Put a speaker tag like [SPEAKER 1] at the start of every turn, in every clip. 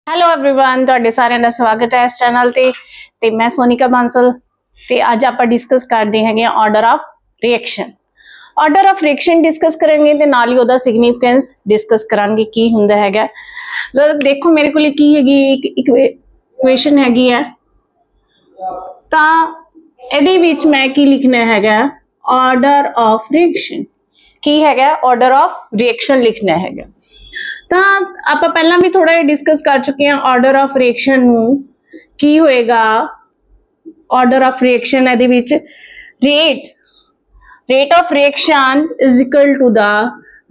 [SPEAKER 1] Hello everyone, ਤੁਹਾਡੇ ਸਾਰਿਆਂ ਦਾ ਸਵਾਗਤ ਹੈ ਇਸ ਚੈਨਲ ਤੇ ਮੈਂ ਸੋਨਿਕਾ ਬਾਂਸਲ ਤੇ ਅੱਜ ਆਪਾਂ ਡਿਸਕਸ ਕਰਦੇ ਹੈਗੇ order of reaction. Order of reaction discuss ਕਰਾਂਗੇ ਤੇ ਨਾਲ ਹੀ ਉਹਦਾ ਸਿਗਨੀਫੀਕੈਂਸ ਡਿਸਕਸ ਕਰਾਂਗੇ ਕੀ ਹੁੰਦਾ ਹੈਗਾ। ਦੇਖੋ ਮੇਰੇ ਕੋਲ ਕੀ ਹੈਗੀ ਇੱਕ ਇਕੁਏਸ਼ਨ ਹੈਗੀ ਹੈ ਤਾਂ ਇਹਦੇ ਵਿੱਚ ਮੈਂ ਕੀ ਲਿਖਣਾ ਹੈਗਾ ਆਰਡਰ ਆਫ ਰਿਐਕਸ਼ਨ। ਕੀ ਹੈਗਾ ਆਰਡਰ ਆਫ ਰਿਐਕਸ਼ਨ ਲਿਖਣਾ ਹੈਗਾ। ਤਾਂ ਆਪਾਂ ਪਹਿਲਾਂ ਵੀ ਥੋੜਾ ਜਿਹਾ ਡਿਸਕਸ ਕਰ ਚੁੱਕੇ ਹਾਂ ਆਰਡਰ ਆਫ ਰਿਐਕਸ਼ਨ ਨੂੰ ਕੀ ਹੋਏਗਾ। ਆਰਡਰ ਆਫ ਰਿਐਕਸ਼ਨ ਇਹਦੇ ਵਿੱਚ rate of reaction is equal to the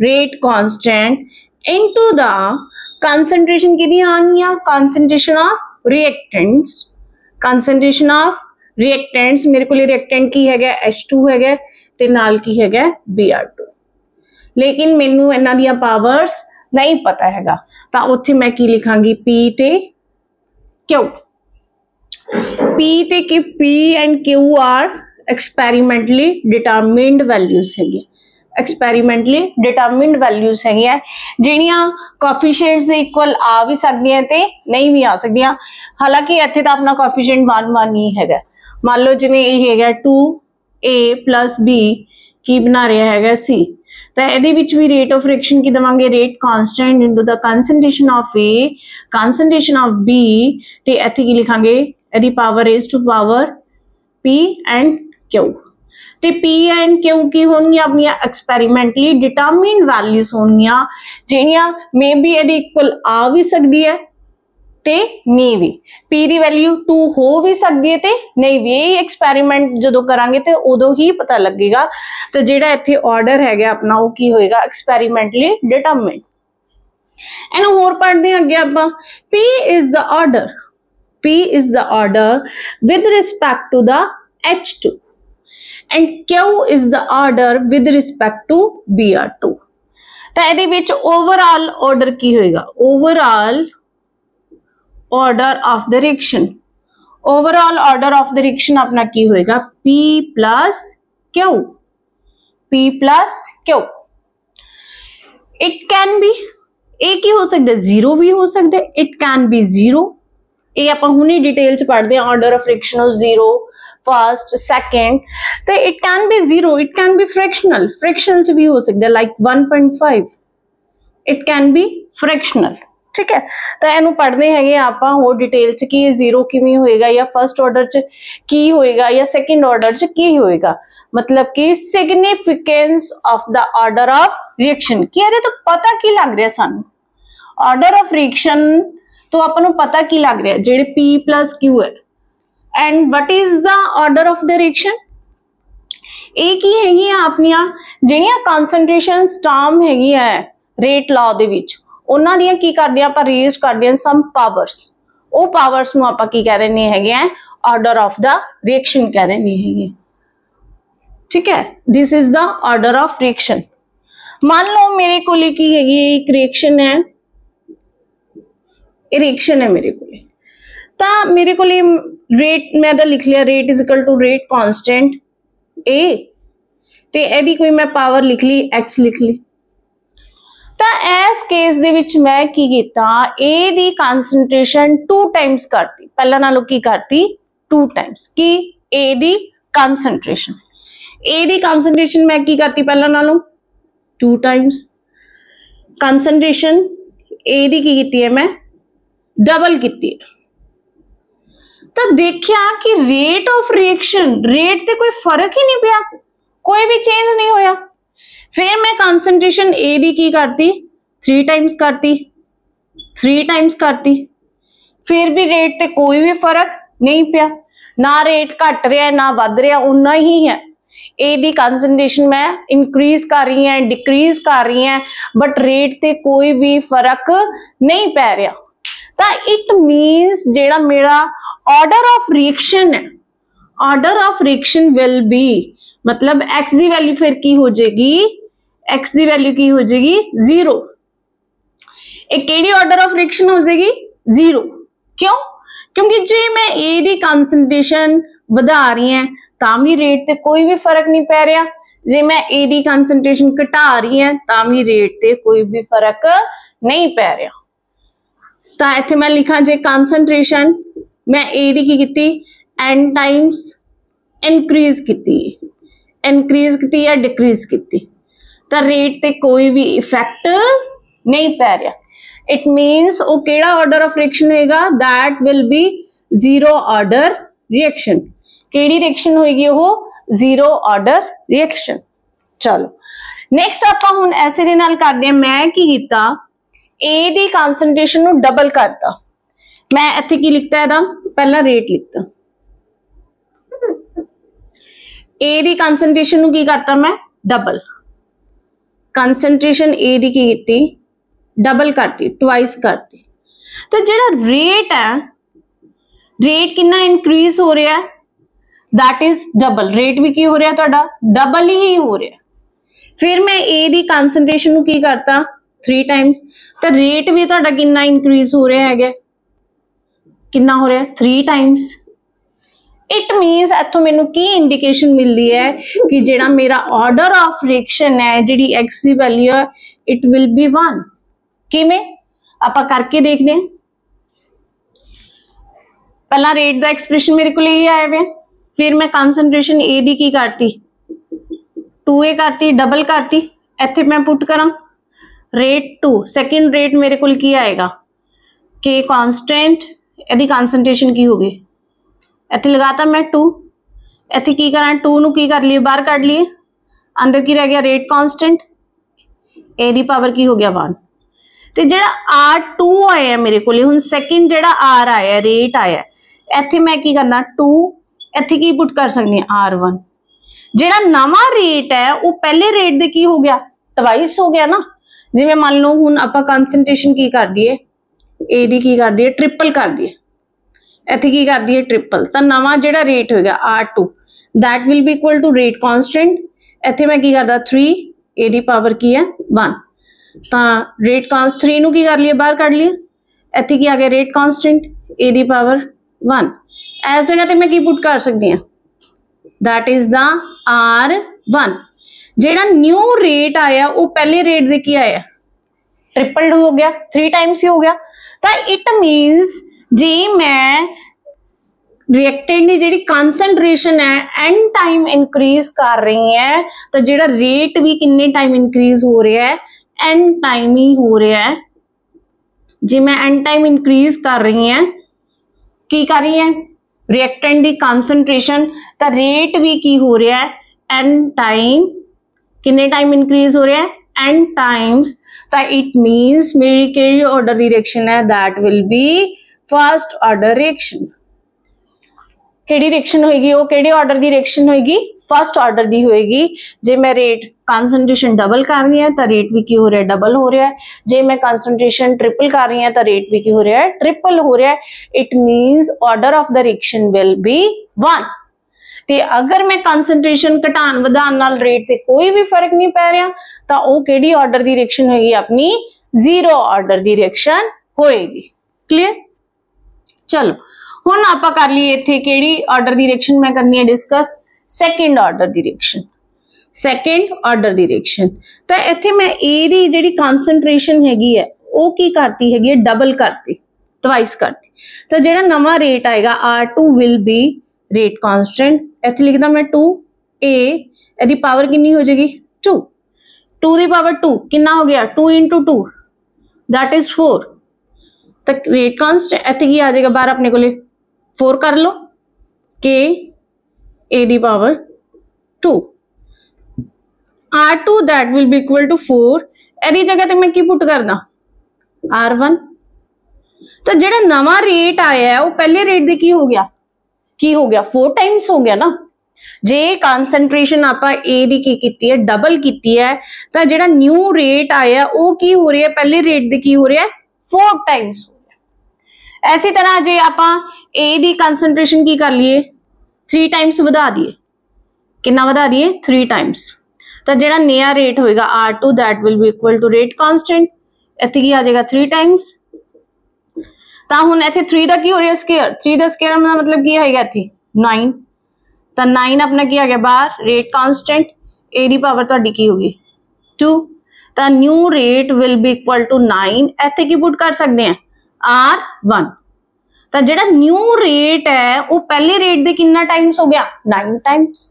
[SPEAKER 1] rate constant into the concentration की concentration of reactants। concentration of reactants मेरे को reactant की है H2 है ते नाल की है Br2, लेकिन मैनू इन्हां दियां पावर्स नहीं पता हैगा तां उत्थे मैं की लिखांगी P ते Q। P ते कि P and Q are experimentally determined values हैगी। एक्सपैरीमेंटली डिटरमिनड वैल्यूज है ਜਿਹੜੀਆਂ ਕੋਐਫੀਸ਼ੀਐਂਟਸ ਦੇ ਇਕੁਅਲ ਆ ਵੀ ਸਕਦੀਆਂ ਤੇ ਨਹੀਂ ਵੀ ਆ ਸਕਦੀਆਂ। ਹਾਲਾਂਕਿ ਇੱਥੇ ਤਾਂ ਆਪਣਾ ਕੋਐਫੀਸ਼ੀਐਂਟ 1 ਹੀ ਹੈਗਾ। ਮੰਨ ਲਓ ਜਿਵੇਂ ਇਹ ਹੈਗਾ 2a + b ਕੀ ਬਣਾ ਰਿਹਾ ਹੈਗਾ c, ਤਾਂ ਇਹਦੇ ਵਿੱਚ ਵੀ ਰੇਟ ਆਫ ਰਿਐਕਸ਼ਨ ਕੀ ਦੇਵਾਂਗੇ ਰੇਟ ਕਾਂਸਟੈਂਟ ਇਨਟੂ ਦਾ concentration of a concentration of b ਤੇ ਇੱਥੇ ਕੀ ਲਿਖਾਂਗੇ ਇਹਦੀ power raise to power p and q। ਤੇ P and Q ਕੀ ਹੋਣਗੀਆਂ ਆਪਣੀਆਂ ਐਕਸਪੈਰੀਮੈਂਟਲੀ ਡਿਟਰਮਾਈਨਡ ਵੈਲਿਊਜ਼ ਹੋਣਗੀਆਂ ਜਿਹੜੀਆਂ ਮੇ ਬੀ ਇਹਦੀ ਇਕੁਅਲ ਆ ਵੀ ਸਕਦੀ ਹੈ ਤੇ ਨਹੀਂ ਵੀ। P ਦੀ ਵੈਲਿਊ 2 ਹੋ ਵੀ ਸਕਦੀ ਹੈ ਤੇ ਨਹੀਂ ਵੀ। ਇਹ ਐਕਸਪੈਰੀਮੈਂਟ ਜਦੋਂ ਕਰਾਂਗੇ ਤੇ ਉਦੋਂ ਹੀ ਪਤਾ ਲੱਗੇਗਾ। ਤੇ ਜਿਹੜਾ ਇੱਥੇ ਆਰਡਰ ਹੈਗਾ ਆਪਣਾ ਉਹ ਕੀ ਹੋਏਗਾ ਐਕਸਪੈਰੀਮੈਂਟਲੀ ਡਿਟਰਮਾਈਨਡ। ਇਹਨੂੰ ਹੋਰ ਪੜ੍ਹਦੇ ਹਾਂ ਅੱਗੇ ਆਪਾਂ। P is the order with respect to the H2 and Q is the order with respect to Br2। ਤਾਂ ਇਹਦੇ ਵਿੱਚ overall order ਕੀ ਹੋਏਗਾ overall order of the reaction। overall order of the reaction ਆਪਣਾ ਕੀ ਹੋਏਗਾ P plus Q। P plus Q। it can be ਇਹ ਕੀ ਹੋ ਸਕਦਾ 0 ਵੀ ਹੋ ਸਕਦਾ it can be 0। ਇਹ ਆਪਾਂ ਹੁਣੇ ਡਿਟੇਲ ਚ ਪੜ੍ਹਦੇ ਹਾਂ order of reaction of 0 first second तो it can be 0, it can be fractional च भी हो सकता है like 1.5 it can be fractional। ठीक है तो इनू पढ़ते हैं आप होर डिटेल च कि 0 किवें होएगा या फर्स्ट ऑर्डर च की होएगा या सेकंड ऑर्डर च की होएगा। मतलब कि significance of the order of reaction कि ये तो पता की लग रहा सानू ऑर्डर ऑफ रिएक्शन तो आपां नूं पता की लग रहा जेड़े P plus Q है। and what is the order of the reaction एक ही हैगी अपनियां ਜਿਹੜੀਆਂ concentrations term हैगी है rate law ਦੇ ਵਿੱਚ ਉਹਨਾਂ ਦੀਆਂ ਕੀ ਕਰਦੇ ਆਪਾਂ ਰੇਜ਼ ਕਰਦੇ ਹਾਂ some powers। ਉਹ powers ਨੂੰ ਆਪਾਂ ਕੀ ਕਹਿ ਦਿੰਦੇ ਹੈਗੇ ਆ order of the reaction ਕਹਿ ਦਿੰਦੇ ਹੈਗੇ। ठीक है this is the order of reaction। मान लो मेरे कोल की हैगी एक रिएक्शन है रिएक्शन है मेरे कोल ਤਾਂ ਮੇਰੇ ਕੋਲ ਰੇਟ ਮੈਂ ਤਾਂ ਲਿਖ ਲਿਆ rate is equal to rate constant a ਤੇ ਇਹਦੀ ਕੋਈ ਮੈਂ ਪਾਵਰ ਲਿਖ ਲਈ x ਲਿਖ ਲਈ। ਤਾਂ ਇਸ ਕੇਸ ਦੇ ਵਿੱਚ ਮੈਂ ਕੀ ਕੀਤਾ a ਦੀ ਕਨਸੈਂਟ੍ਰੇਸ਼ਨ 2 ਟਾਈਮਸ ਕਰਤੀ ਪਹਿਲਾਂ ਨਾਲੋਂ ਕੀ ਕਰਤੀ 2 Times Ki a the concentration ਮੈਂ ਕੀ ਕਰਤੀ ਪਹਿਲਾਂ ਨਾਲੋਂ 2 ਟਾਈਮਸ ਕਨਸੈਂਟ੍ਰੇਸ਼ਨ a ਦੀ ਕੀ ਕੀਤੀ ਹੈ मैं डबल ਕੀਤੀ है। तो देखिया कि रेट ऑफ रिएक्शन रेट ते कोई फर्क ही नहीं पिया कोई भी चेंज नहीं होया। फिर मैं कंसंट्रेशन ए दी की करती 3 टाइम्स करती फिर भी रेट ते कोई भी फर्क नहीं पिया ना रेट घट रहा ना वध रहा उन्ना ही है। ए दी कंसंट्रेशन मैं इंक्रीज कर रही है डिक्रीज कर रही है बट रेट ते कोई भी फर्क नहीं पै रहा। तो इट मीन्स जेड़ा मेरा ऑर्डर ऑफ रिएक्शन है order of reaction will be मतलब x की वैल्यू फिर की हो जाएगी x की वैल्यू की हो जाएगी 0। एक केड़ी ऑर्डर ऑफ रिएक्शन हो जाएगी 0 क्यों क्योंकि जे मैं a की कंसंट्रेशन बढ़ा रही है तां भी रेट ते कोई भी फर्क नहीं पै रहा जे मैं a की कंसंट्रेशन घटा रही है तां भी रेट ते कोई भी फर्क नहीं पै रहा। ਤਾਂ ਇੱਥੇ मैं लिखा जे कंसंट्रेशन मैं ए दी की कीती n टाइम्स इनक्रीज की या डिक्रीज की, तो रेट ते कोई भी इफेक्ट नहीं पै रहा। इट मीनस वो केड़ा ऑर्डर ऑफ रिएक्शन होएगा, that will B zero order reaction. केड़ी रिएक्शन होएगी वो जीरो ऑर्डर रिएक्शन। चलो नेक्स्ट आपां हुण ऐसे दे नाल करदे हां। मैं की कीता ए दी कंसंट्रेशन नूं डबल करता। मैं इत्थे की लिखता इहदा पहला रेट लिखता, ए दी कंसंट्रेशन नूं की करता मैं डबल, कंसंट्रेशन ए दी की कीती डबल करती, ट्वाइस करती। तो जेड़ा रेट है, रेट कितना इंक्रीज हो रहा है, दैट इज डबल। रेट भी की हो रहा है तुहाडा डबल ही हो रहा है। फिर मैं ए दी कंसंट्रेशन नूं की करता 3 टाइम्स, तो रेट भी तुहाडा कितना इंक्रीज हो रहा है, कितना हो रहा है 3 टाइम्स। इट मीनस इत्थों मैनू की इंडिकेशन मिलती है कि जेड़ा मेरा ऑर्डर ऑफ रिएक्शन है, जिहड़ी एक्स की वैल्यू है, इट विल बी 1। किवें आपां करके देखदे हां। पहला रेट दा एक्सप्रेशन मेरे को ये आया हुआ, फिर मैं कंसंट्रेशन ए दी की करती 2a करती, डबल करती। इत्थे मैं पुट करा रेट 2, सेकेंड रेट मेरे को की आएगा के कांस्टेंट, इहदी कंसंट्रेशन की होगी, इत्थे लगाता मैं 2। इत्थे की करा 2 नूं की कर लिए बाहर कढ लिए, अंदर की रह गया रेट कांस्टेंट, ए दी पावर की हो गया 1। तो जेड़ा R2 आया मेरे को हुण सेकंड जेड़ा R आया रेट आया, इत्थे मैं की करना 2, इत्थे की पुट कर सकनी R1। जेड़ा नवा रेट है वो पहले रेट दे की हो गया ट्वाइस हो गया ना। जिवें मान लो हुण आपां कंसंट्रेशन की कर दिए ए दी की कर दिए ट्रिपल कर दिए, इत्थे की कर दिए ट्रिपल, तो नवा जेड़ा रेट होगा R2 that will be equal to rate constant. इत्थे मैं की करदा 3, ए दी पावर की है 1, तो रेट 3 नूं की कर लिए बाहर कढ लिए, इत्थे की आ गया रेट कांस्टेंट ए दी पावर 1। इस जगह ते मैं की पुट कर सकती हूँ, दैट इज द R1। जेड़ा न्यू रेट आया वो पहले रेट दे की आया ट्रिपल हो गया, 3 टाइम्स ही हो गया। तो इट मीनस जे मैं रिएक्टेंट की जी कंसंट्रेशन है एन टाइम इनक्रीज कर रही है, तो जेड़ा रेट भी किन्ने टाइम इनक्रीज हो रहा है, एन टाइम ही हो रहा है। जी मैं एन टाइम इनक्रीज कर रही है, की कर रही है रिएक्टेंट की कंसंट्रेशन, तो रेट भी की हो रहा है एन टाइम, किन्ने टाइम इनक्रीज हो रहा है एन टाइम्स। तो इट मीनस मेरी केड़ी ऑर्डर दी रिएक्शन है, that will B first order reaction. केड़ी रिएक्शन होगी वो, केड़े ऑर्डर दी रिएक्शन होगी, फर्स्ट ऑर्डर दी होगी। जे मैं रेट कंसंट्रेशन डबल कर रही है तो रेट भी की हो रहा है डबल हो रहा है, जे मैं कंसंट्रेशन ट्रिपल कर रही है तो रेट भी की हो रहा है ट्रिपल हो रहा है। It मीनस order of the reaction will be 1। ते अगर मैं कंसंट्रेशन घटान वधान नाल रेट से कोई भी फर्क नहीं पै रहा, तो वो केड़ी ऑर्डर दी रिएक्शन होगी, अपनी जीरो ऑर्डर दी रिएक्शन होएगी। क्लियर। चलो हुण आपां कर लिए इत्थे केड़ी ऑर्डर दी रिएक्शन मैं करनी है डिस्कस, सेकेंड ऑर्डर दी रिएक्शन। सेकेंड ऑर्डर दी रिएक्शन तो इत्थे मैं ए दी जिहड़ी कंसंट्रेशन हैगी है वो की करती हैगी डबल करती, ट्वाइस करती। तो जिहड़ा नवा रेट आएगा R2 will be rate constant. इत्थे लिखदा मैं 2a, इहदी पावर कितनी हो जाएगी 2, 2 दी पावर 2 कितना हो गया 2 × 2 दैट इज 4। तो रेट कांस्टेंट इत्थे की आ जाएगा बाहर अपने को 4 कर लो के ए दी power 2, R2 that will be equal to 4। इहदी जगह ते मैं की पुट करदा R1। तो जिहड़ा नवा रेट आया है वो पहले रेट दे की हो गया 4 टाइम्स हो गया ना। जे कंसंट्रेशन आपां ए दी की कीती है डबल कीती है, तो जिहड़ा न्यू रेट आया वो की हो रहा है पहले रेट दे की हो रहा है 4 टाइम्स हो रहा है। ऐसी तरह जे आपां ए दी कंसंट्रेशन की कर लिए 3 टाइम्स वधा दिए, कितना वधा दिए 3 टाइम्स, तो जिहड़ा नया रेट होएगा R2 that will be equal to rate constant. इत्थे की आ जाएगा 3 टाइम्स। तो हुण इत्थे 3 दा की हो रहा है स्केयर, 3 दा स्केयर मतलब की होएगा इत्थे 9, तो 9 अपना की आ गया बाहर रेट कांस्टेंट, ए दी पावर तुहाडी की होगी 2, तो new rate will be equal to 9। इत्थे की पुट कर सकते हैं R1। तो जिहड़ा न्यू रेट है वो पहले रेट दे कितना टाइम्स हो गया 9 टाइम्स।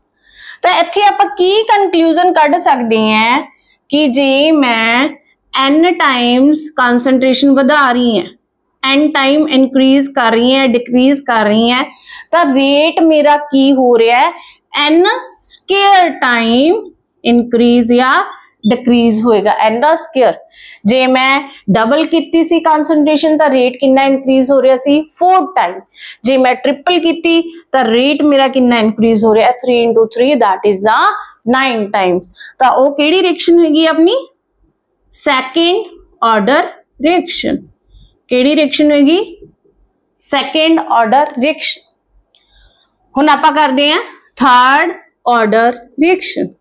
[SPEAKER 1] तो इत्थे आपां की कंक्लूजन कढ सकते हैं कि जे मैं n टाइम्स कंसनट्रेशन वधा रही है, n टाइम इंक्रीज कर रही है, डिक्रीज कर रही है, तो रेट मेरा की हो रहा है n स्क्वायर टाइम इंक्रीज या डिक्रीज होएगा, n दा स्क्वायर। जे मैं डबल कीती सी कंसनट्रेशन तो रेट कितना इंक्रीज हो रहा सी 4 टाइम। जे मैं ट्रिपल कीती तो रेट मेरा कितना इंक्रीज हो रहा है 3 into 3 that is the 9 times. तो वो केड़ी रिएक्शन होगी अपनी सेकेंड ऑर्डर रिएक्शन। केड़ी रिएक्शन होगी सेकेंड ऑर्डर रिएक्शन। हुण आपां करदे हैं third order reaction.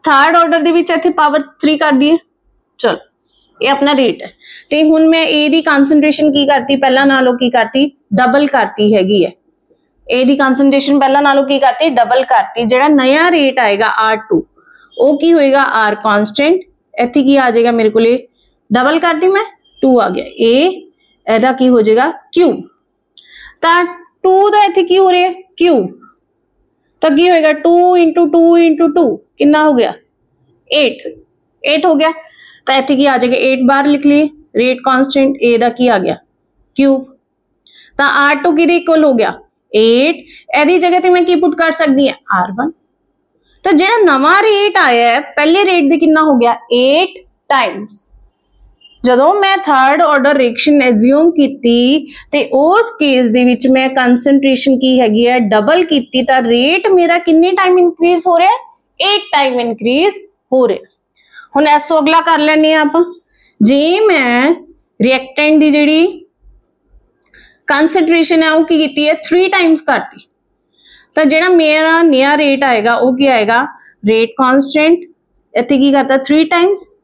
[SPEAKER 1] Third order दे विच इत्थे पावर 3 कर दिए। चलो ये अपना रेट है ते हुण मैं ए दी कंसनट्रेशन की करती पहला नालों की करती डबल करती हैगी है। ए दी कंसनट्रेशन पहला नालों की करती डबल करती। जिहड़ा नया रेट आएगा R2 वो की होएगा R कांस्टेंट। इत्थे की आ जाएगा मेरे कोले डबल करती मैं 2 आ गया ए, एदा की हो जाएगा Q। तो 2 दा इत्थे की हो रहा है Q, तो की होएगा 2 into 2 into 2 कितना हो गया 8 हो गया। तो इत्थे की आ जाएगा 8 बार लिख लिए रेट कांस्टेंट ए दा की आ गया Q। तो R2 की इक्वल हो गया 8, एदी जगह ते मैं की पुट कर सकती है R1। तो जिहड़ा नवा रेट आया है पहले रेट दे कितना हो गया 8 टाइम्स। जदों मैं थर्ड ऑर्डर रिएक्शन एज्यूम कीती ते उस केस दे विच मैं कंसनट्रेशन की हैगी है डबल कीती तो रेट मेरा कितने टाइम इंक्रीज हो रहा है 8 टाइम इंक्रीज हो रहा है। हुण इस तो अगला कर लैने आपां। जे मैं रिएक्टेंट दी जिहड़ी कंसनट्रेशन है वो की कीती है 3 टाइम्स करती, तो जिहड़ा मेरा नया रेट आएगा वो की आएगा रेट कांस्टेंट। इत्थे की करता 3 टाइम्स,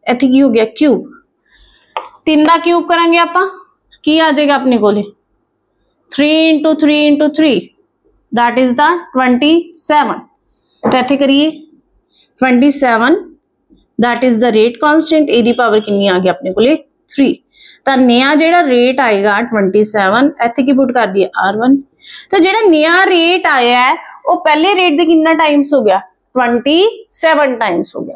[SPEAKER 1] इत्थे की हो गया क्यूब। 3 का क्यूब करांगे आपां की आ जाएगा अपने कोले 3 into 3 into 3 that is the 27। तो इत्थे करिए 27 that is the rate constant. A दी पावर कितनी आ गई अपने कोले 3। तो नया जिहड़ा रेट आएगा 27 इत्थे की पुट कर दिए R1। तो जिहड़ा नया रेट आया है वो पहले रेट दे कितना टाइम्स हो गया 27 टाइम्स हो गया।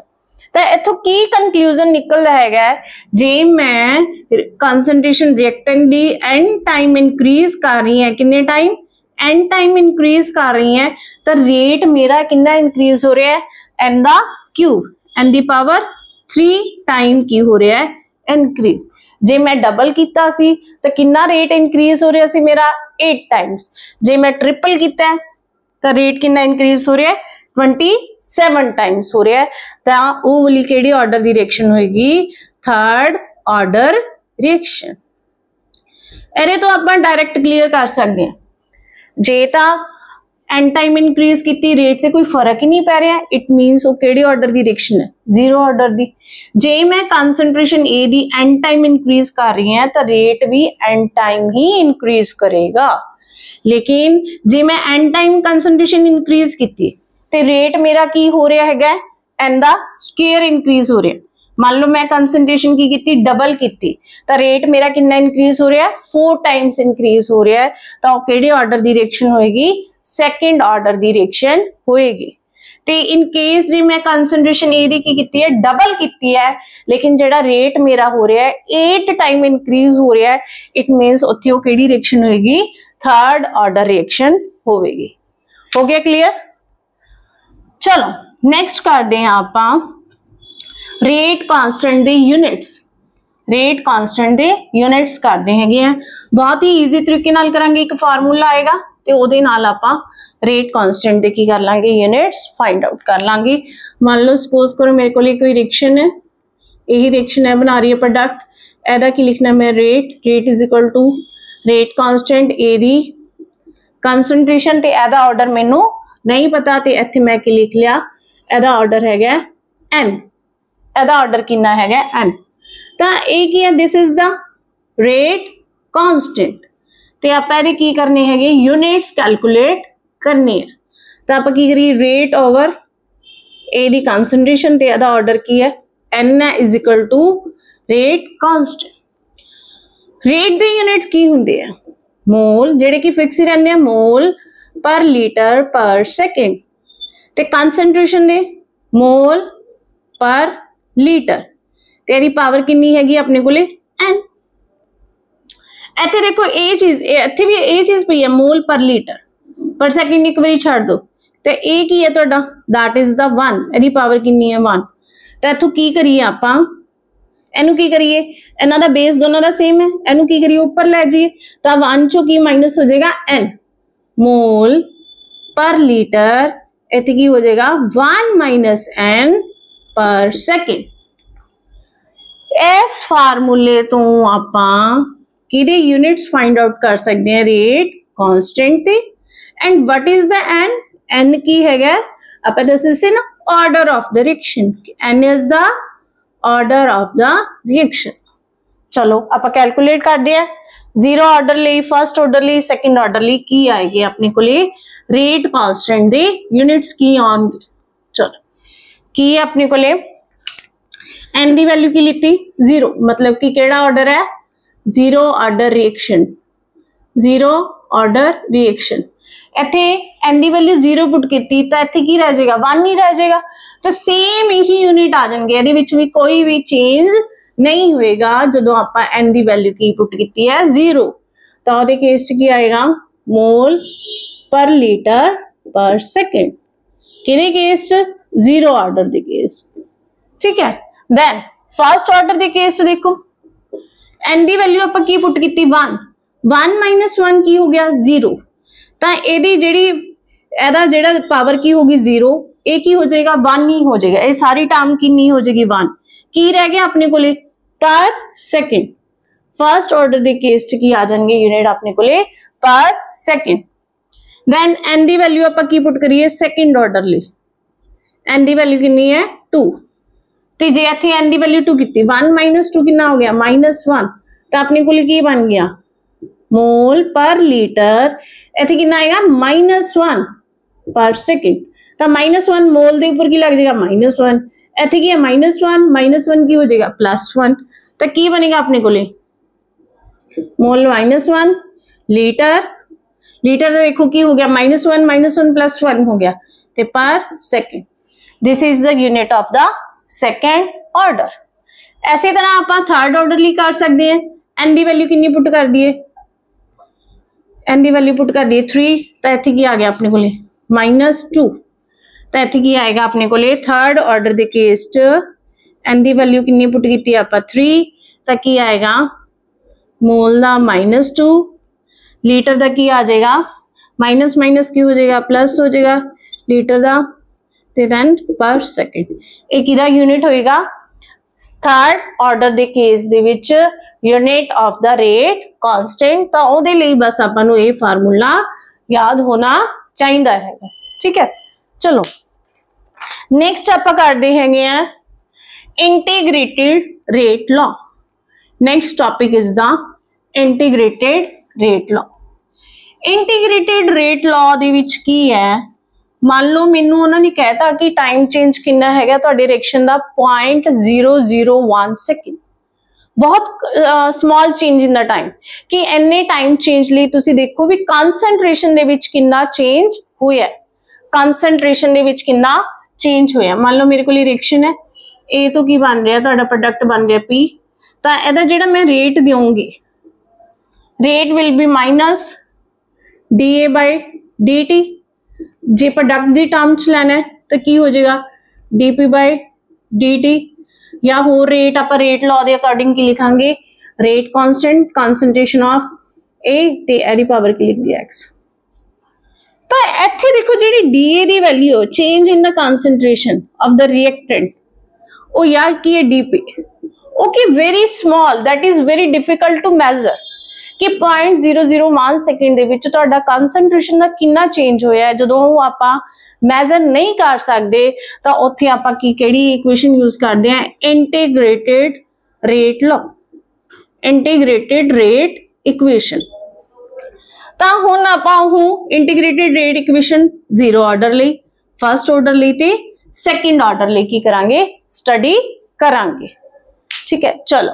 [SPEAKER 1] तो इत्थों की कंक्लूजन निकलदा हैगा जे मैं कंसनट्रेशन रिएक्टेंट दी एन टाइम इंक्रीज कर रही है, कितने टाइम एन टाइम इंक्रीज कर रही है, तो रेट मेरा कितना इंक्रीज हो रहा है एन दा क्यूब, एन दी पावर 3 टाइम की हो रहा है इंक्रीज। जे मैं डबल कीता सी तो कितना रेट इंक्रीज हो रहा सी मेरा 8 टाइम्स। जे मैं ट्रिपल कीता है तो रेट कितना इंक्रीज हो रहा है 27 टाइम्स हो रहा है। तो वो वाली केड़ी ऑर्डर दी रिएक्शन होगी थर्ड ऑर्डर रिएक्शन। इहदे तो आप डायरेक्ट क्लीयर कर सकते हैं। जे तो एन टाइम इंक्रीज की रेट से कोई फर्क ही नहीं पै रहा, इट मीनस वो केड़ी ऑर्डर दी रिएक्शन है जीरो ऑर्डर दी। जे मैं कंसनट्रेशन ए दी एन टाइम इंक्रीज कर रही है तो रेट भी एन टाइम ही इंक्रीज करेगा। लेकिन जे मैं एन टाइम कंसनट्रेशन इंक्रीज की तो रेट मेरा की हो रहा है एन दा स्क्वायर इंक्रीज हो रहा है। मान लो मैं कंसनट्रेशन की डबल की तो रेट मेरा कितना इंक्रीज हो रहा है 4 टाइम्स इंक्रीज हो रहा है। तो केड़ी ऑर्डर दी रिएक्शन होएगी सेकेंड ऑर्डर दी रिएक्शन होएगी। तो इन केस जी मैं कंसनट्रेशन ए दी की है डबल की है लेकिन जेड़ा रेट मेरा हो रहा है 8 टाइम इंक्रीज हो रहा है, इट मीनस उत्थे वो केड़ी रिएक्शन होएगी थर्ड ऑर्डर रिएक्शन होएगी। हो गया क्लियर। चलो नेक्स्ट करते हैं आपां रेट कांस्टेंट दे यूनिट्स। रेट कांस्टेंट दे यूनिट्स करते हैं, बहुत ही ईजी तरीके नाल करांगे। एक फार्मूला आएगा तो ਉਹਦੇ ਨਾਲ ਆਪਾਂ रेट कांस्टेंट ਦੇ की कर लांगे यूनिट्स फाइंड आउट कर लांगे। मान लो सपोज करो मेरे को कोई रिएक्शन है, यही रिएक्शन है बना रही है प्रोडक्ट, एदा की लिखना मैं rate is equal to rate constant A दी कंसनट्रेशन ते एदा ऑर्डर मैनू नहीं पता तो इत्थे मैं की लिख लिया एदा ऑर्डर हैगा एन, एदा ऑर्डर कितना हैगा एन। तो ये की है this is the rate constant. तो आप की करने है यूनिट्स कैलकुलेट करनी है। तो आप की करिए रेट ओवर ए दी कंसनट्रेशन ते एदा ऑर्डर की है N is equal to rate constant. Rate दे यूनिट की हुंदे आ मोल जेडे कि फिक्स ही रहंदे आ मोल पर लीटर पर सेकंड ते कंसंट्रेशन दे मोल पर लीटर ते इहदी पावर कितनी हैगी अपने कोले n। इत्थे देखो ये चीज इत्थे भी ये चीज पई है मोल पर लीटर पर सेकंड एक बारी छड़ दो ते ये की है तुहाडा दैट इज द 1 इहदी पावर कितनी है 1। तो इथों की करिए आपां इनू की करिए इन्हां दा बेस दोनों दा सेम है इनू की करिए ऊपर लै जाइए तो 1 चो की माइनस हो जाएगा n मोल पर लीटर इत्थे की हो जाएगा 1 माइनस n पर सेकंड। इस फार्मूले तो आपां किहदे यूनिट्स फाइंड आउट कर सकते हैं रेट कांस्टेंट ते and what is the n n की हैगा आपां दस से ना order of the reaction n is the order of the reaction. चलो आप कैलकुलेट कर दिया जीरो ऑर्डर ली फर्स्ट ऑर्डर ली सेकंड ऑर्डर ली की आएगी अपने को रेट कांस्टेंट दे यूनिट्स की आउणगे। चलो की अपने को एन दी वैल्यू की लीती 0 मतलब कि केड़ा ऑर्डर है zero order reaction zero order reaction. इत्थे एन दी वैल्यू 0 पुट की तो इत्थे की रह जाएगा 1 ही रह जाएगा तो सेम यही यूनिट आ जाएंगे इहदे विच भी कोई भी चेंज नहीं होएगा जदों आपां एन दी वैल्यू की पुट की है 0 तो उहदे केस च की आएगा मोल पर लीटर पर सेकंड किहदे केस च जीरो ऑर्डर दे केस। ठीक है देन फर्स्ट ऑर्डर दे केस च देखो एन दी वैल्यू आपां की पुट की 1 1 माइनस 1 की हो गया 0 तो इहदी जिहड़ी इहदा जिहड़ा पावर की होगी 0 ये की हो जाएगा 1 ही हो जाएगा ये सारी टर्म की नहीं हो जाएगी 1 की रह गया अपने को पर सेकंड फर्स्ट ऑर्डर के केस च की आ जाएंगे यूनिट अपने को पर सेकंड। देन एन दी वैल्यू आप की पुट करिए सेकंड ऑर्डर ली एन दी वैल्यू कितनी है 2 तो जे इत्थे एन दी वैल्यू 2 की 1 माइनस 2 कितना हो गया -1 तो अपने को की बन गया मोल पर लीटर इत्थे कितना आएगा -1 पर सेकंड तो -1 मोल दे ऊपर की लग जाएगा -1 इत्थे की है -1 की हो जाएगा +1 तो की बनेगा अपने को मोल -1 लीटर लीटर देखो की हो गया -1 + 1 हो गया तो पर second this is the unit of the second order. ऐसे तरह आप थर्ड ऑर्डर ली कर सकते हैं एन दी वैल्यू कितनी पुट कर दिए एन दी वैल्यू पुट कर दिए 3 तो इत्थे की आ गया अपने को -2 तो इत्थे की आएगा अपने को थर्ड ऑर्डर के केस च एन दी वैल्यू कितनी पुट की आप 3 तो की आएगा मोल का -2 लीटर का की आ जाएगा माइनस माइनस की हो जाएगा प्लस हो जाएगा लीटर का ते देन पर सेकंड एक इहदा यूनिट होएगा थर्ड ऑर्डर के case they which unit of the rate constant तो उहदे लई बस आपां नूं ये फार्मूला याद होना चाहिए है। ठीक है चलो नेक्स्ट आप करते हैं integrated rate law. Next topic is the integrated rate law. Integrated rate law दे विच की है मान लो मैनू उन्होंने कहता कि टाइम चेंज कितना है तुहाडी रिएक्शन का 0.001 सेकंड बहुत small change in the time कि इन्ने टाइम चेंज लिए तुसी देखो भी कंसंट्रेशन दे विच कितना चेंज होया कंसंट्रेशन दे विच कितना चेंज होया। मान लो मेरे को रिएक्शन है ए तो की बन रहा तुहाडा प्रोडक्ट बन रहा पी तो इहदा जिहड़ा मैं रेट दूंगी rate will B minus DA/DT J product की टर्म च लेना है तो की हो जाएगा DP/DT या होर रेट आप रेट लॉ के अकॉर्डिंग की लिखांगे रेट कांस्टेंट कंसंट्रेशन ऑफ ए ते एदी पावर की लिख दी x। तो इत्थे देखो जी DA की value change in the concentration of the reactant ओ यार की है DP okay very small that is very difficult to measure कि 0.001 सेकंड दे विच तुहाडा कंसंट्रेशन का कितना चेंज होया है जदों आपां मेजर नहीं कर सकते तो उत्थे आपां की केड़ी इक्वेशन यूज करते हैं integrated rate law integrated rate equation. तो हुण आपां integrated rate equation zero order लई फर्स्ट ऑर्डर लई ते सेकंड ऑर्डर लई की करांगे स्टडी करांगे। ठीक है चलो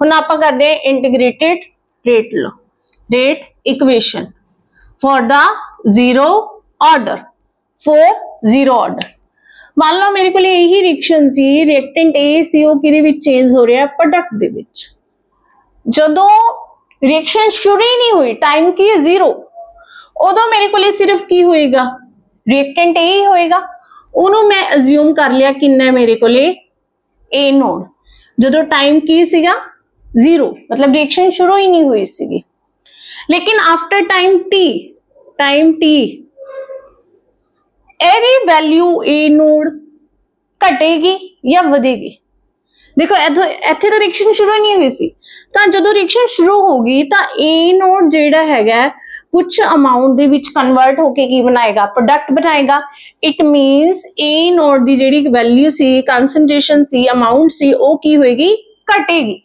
[SPEAKER 1] हुण आपां करदे हैं integrated rate low, rate equation for the zero order, for zero order। मान लो मेरे को यही रिएक्शन सी, रिएक्टेंट ए सी ओ किहदे विच चेंज हो रहा है प्रोडक्ट दे विच। जदों रिएक्शन शुरू ही नहीं हुई, टाइम की है जीरो, उदों मेरे को सिर्फ की होएगा, रिएक्टेंट ए ही होएगा। उन्हों मैं अज्यूम कर लिया किन्ना मेरे को ए नोड, जदों टाइम की सीगा जीरो, मतलब रिएक्शन शुरू ही नहीं हुई सीगी। लेकिन आफ्टर टाइम टी एदी वैल्यू ए नोड घटेगी या वधेगी। देखो इत्थे तो रिएक्शन शुरू ही नहीं हुई सी, तो जदों रिएक्शन शुरू होगी तो ए नोड जिहड़ा हैगा कुछ अमाउंट दे विच कन्वर्ट होके की बनाएगा, प्रोडक्ट बनाएगा। इट मीनस ए नोड दी जिहड़ी value C, concentration C, amount सी, वो की होएगी, घटेगी।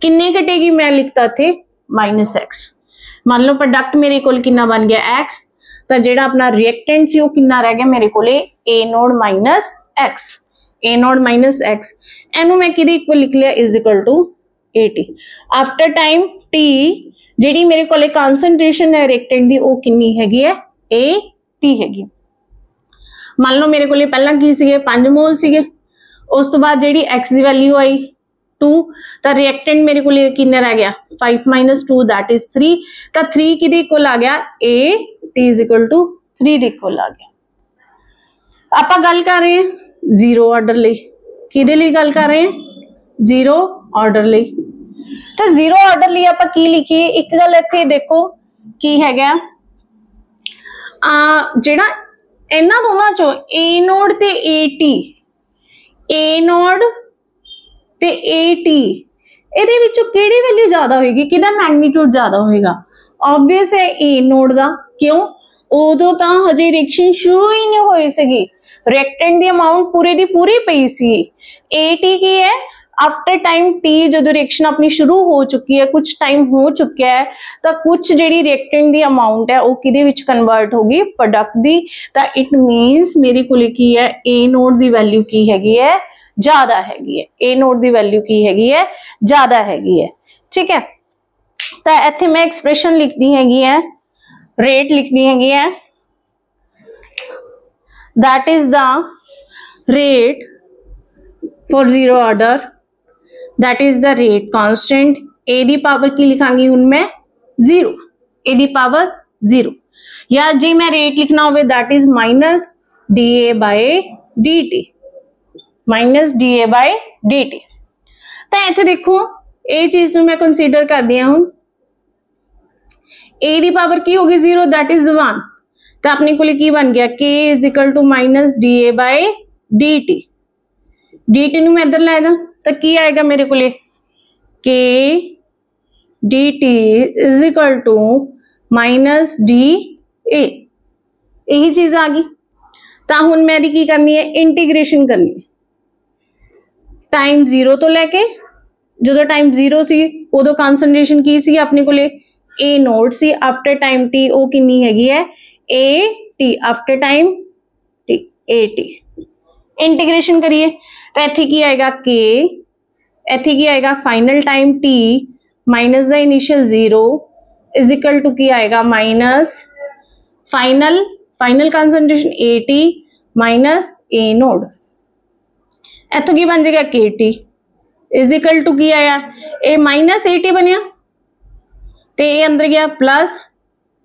[SPEAKER 1] किन्नी घटेगी, मैं लिखता थे -x। मान लो प्रोडक्ट मेरे कोल किन्ना बन गया x, तो जिहड़ा अपना रिएक्टेंट सी वो किन्ना रह गया मेरे कोले A naught -x, A naught -x। एनू मैं किहदे इक्वल लिख लिया is equal to AT। After time t जिहड़ी मेरे कोले कंसंट्रेशन है रिएक्टेंट दी वो किन्नी हैगी है, AT हैगी। मान लो मेरे कोले पहला की सीगे 5 मोल सीगे, उस तो बाद जिहड़ी x दी वैल्यू आई 2, तो रिएक्टेंट मेरे कोले किन्ना रह गया 5 - 2 दैट इज 3। तो 3 किहदे इक्वल आ गया, AT इज इक्वल टू 3 दे इक्वल आ गया। आपां गल कर रहे हैं जीरो ऑर्डर लई, किहदे लई गल कर रहे हैं, जीरो ऑर्डर लई। तो जीरो ऑर्डर लिए आप की लिखिए, एक गल इत्थे देखो की हैगा, जिहड़ा इन्हां दोनों चों ए नोड ते AT, ए नोड ते AT इहदे विचों किहड़ी वैल्यू ज्यादा होएगी, किहदा मैग्नीट्यूड ज्यादा होएगा। ऑब्वियस है ए नोड दा, क्यों, उदों तां हजे रिएक्शन शुरू ही नहीं होई सीगी, रिएक्टेंट दी अमाउंट पूरे दी पूरी पई सी। AT की है आफ्टर टाइम टी, जो रिएक्शन अपनी शुरू हो चुकी है, कुछ टाइम हो चुका है, तो कुछ जिहड़ी रिएक्टेंट दी अमाउंट है वो किहदे विच कन्वर्ट होगी, प्रोडक्ट दी। तो इट मीनस मेरे कोले की है ए नोड दी वैल्यू की हैगी है, ज्यादा हैगी है, ए नोड दी वैल्यू की हैगी है, ज्यादा हैगी है। ठीक है, तो इत्थे मैं एक्सप्रेशन लिखनी हैगी है, रेट लिखनी हैगी है, that is the rate for zero order, that is the rate constant. A दी पावर की लिखांगी हूं मैं 0, ए दी पावर 0, या जे मैं रेट लिखना होवे दैट इज -dA/dt, -dA/dt। तो इत्थे देखो ये चीज मैं कंसीडर कर दिया हूं, ए दी पावर की होगी 0 दैट इज 1, तो अपने को की बन गया k is equal to -dA/dt। dt नूं मैं इधर लै जा तो की आएगा मेरे को k dt is equal to -dA, यही चीज आ गई। तो हुण मैं की करनी है, इंटीग्रेशन करनी है, टाइम 0 तो लैके जो टाइम 0 सी उदों कंसंट्रेशन की सी अपने को ए नोड सी, आफ्टर टाइम टी वो किन्नी हैगी है AT, after time T AT। Integration करिए तो इत्थे की आएगा k, इत्थे की आएगा final time t minus the initial 0 is equal to की आएगा minus final concentration AT minus A naught. इत्थों की बन जाएगा KT इज इक्वल टू की आया ए माइनस AT बनया, तो ए अंदर गया प्लस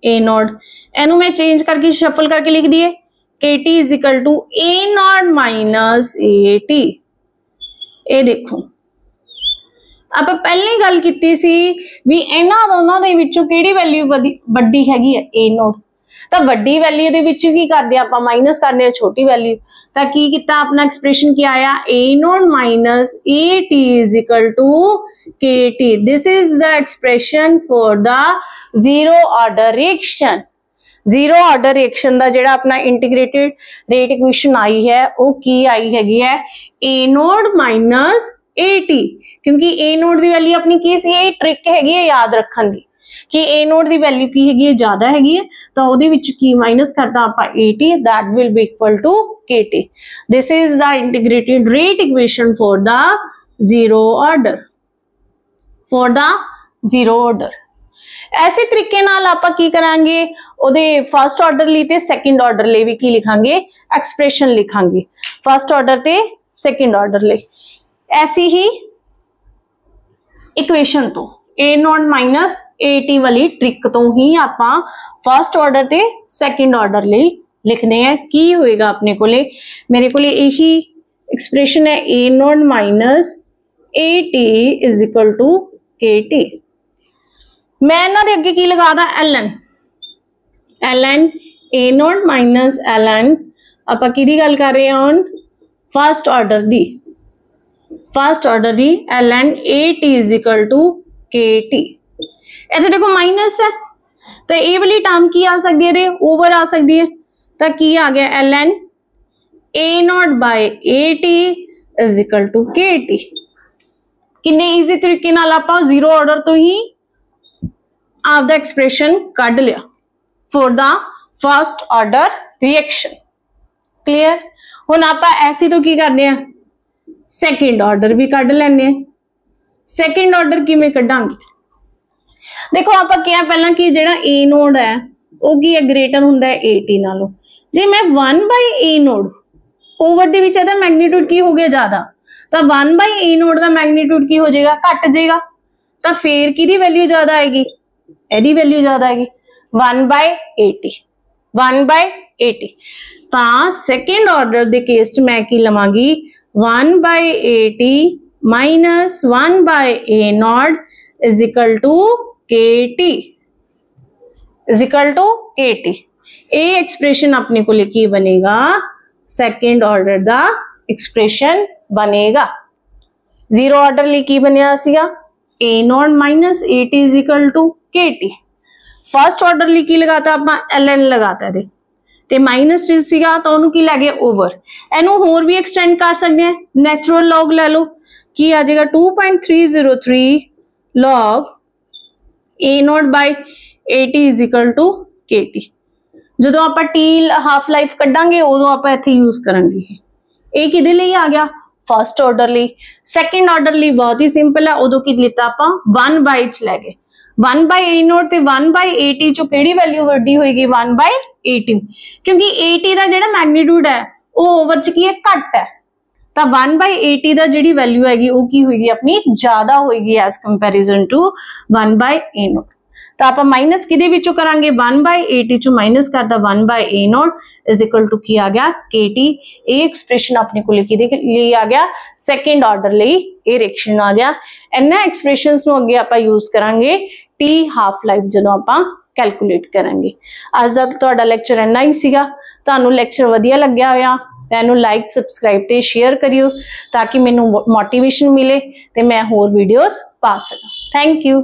[SPEAKER 1] ए नोड। इनू मैं चेंज करके शफल करके लिख दिए, KT is equal to A naught minus AT। ये देखो आप पहले गल की सी भी इन्हां दोनों दे विचों किहड़ी वैल्यू वड्डी हैगी है, ए नोड। तो वड्डी वैल्यू दे विच की करदे आपां माइनस करदे आ छोटी वैल्यू, तो की कीता अपना एक्सप्रेशन क्या आया, A naught minus AT is equal to KT। This is the expression for the zero order reaction. Zero order reaction का जिहड़ा अपना इंटीग्रेटेड रेट इक्वेशन आई है वो की आई हैगी है ए नोड माइनस AT, क्योंकि ए नोड की वैल्यू अपनी की सी, ये ट्रिक हैगी है याद रखने की कि ए नोड की वैल्यू की हैगी है ज्यादा हैगी है, तो ਉਹਦੇ ਵਿੱਚ की माइनस करता ਆਪਾਂ AT, that will be equal to KT। This is the integrated rate equation for the zero order, ऐसे तरीके नाल आपां की करांगे, ओदे फर्स्ट ऑर्डर लई ते सेकंड ऑर्डर लई भी की लिखांगे, एक्सप्रेशन लिखांगे, फर्स्ट ऑर्डर ते सेकंड ऑर्डर लई। ऐसी ही इक्वेशन तो ए नॉट माइनस ए टी वाली ट्रिक तो ही आपां फर्स्ट ऑर्डर ते सेकंड ऑर्डर लई लिखने हैं। की होएगा अपने कोले, मेरे कोले यही एक्सप्रेशन है A naught minus A T is equal to K T. मैं इन्हां दे अगे की लगा दा L N A naught minus L N, आपां किहदी गल कर रहे हैं, फर्स्ट ऑर्डर दी, फर्स्ट ऑर्डर दी L N A T is equal to K T. इत्थे देखो माइनस है तो ये वाली टर्म की आ सकती है, ओवर आ सकती है, तो की आ गया L N A naught by A T is equal to K T. किन्ने ईजी तरीके नाल आपां जीरो ऑर्डर तो ही आपदा एक्सप्रेशन कढ लिया for the first order reaction. Clear. हुण आपां ऐसी तो की करने हैं, सेकंड ऑर्डर भी कढ लैने। सेकंड ऑर्डर किवें कढांगे, देखो आपां क्या पहला कि जिहड़ा ए नोड है वो की है, ग्रेटर हुंदा है ए टी नालों। जे मैं 1 बाय ए नोड ओवर दे विच इहदा मैग्नीट्यूड की हो गया ज्यादा, तो 1 बाय ए नोड का मैग्नीट्यूड की हो जाएगा, घट जाएगा, तो फिर किहदी वैल्यू ज्यादा आएगी, एदी वैल्यू ज्यादा आएगी 1 बाय 80, 1 बाय 80। तो सेकेंड ऑर्डर दे केस च मैं की लवांगी 1 by 80 minus 1 by A naught is equal to K T, is equal to K T. ए एक्सप्रेशन अपने को लिखी बनेगा, सेकेंड ऑर्डर दा एक्सप्रेशन बनेगा। जीरो ऑर्डर लिखी बनया सीगा A naught minus A T is equal to K T. First order लिखी लगाता आप एल एन लगाता है ते माइनस सीगा तो उन्होंने की लगे ओवर। इनू होर भी एक्सटेंड कर सकते हैं, नैचुरल लॉग ले लो, की आ जाएगा 2.303 log A naught by A T is equal to K T. जो आप टी हाफ लाइफ कढ़ांगे उदों आप इत्थे यूज करांगे। ये किहदे लई आ गया, फर्स्ट ऑर्डर लई। सेकेंड ऑर्डर लई बहुत ही सिंपल है, उदों की लिता आपां 1 बाय च लै गए, 1 बाय ए नोट ते 1 बाय ए टी चो किहड़ी वैल्यू वड्डी होएगी, 1 बाय ए टी, क्योंकि ए टी दा जिहड़ा मैग्नीट्यूड है वो ओवर च की है, घट है, तो 1 बाय ए टी दा जिहड़ी वैल्यू हैगी वो की होएगी अपनी ज्यादा होएगी as comparison to 1 by A naught. तो आप माइनस किहदे विचों करांगे, 1 बाय ए टी चो माइनस करता 1 by A naught is equal to की आ गया के टी। ये एक्सप्रेशन अपने को लिखी लिए आ गया, सेकेंड ऑर्डर लई ये रिएक्शन आ गया। इन्हां एक्सप्रेशंस नूं अगे आपां यूज करांगे टी हाफ लाइफ जदों आपां कैलकुलेट करांगे। अज दा तुहाडा लैक्चर इन्ना ही सीगा। तुहानूं लैक्चर वधिया लग्गिया होया तो लाइक सबसक्राइब ते शेयर करियो ताकि मैनूं मोटिवेशन मिले ते मैं होर वीडियोस पा सकां। Thank you.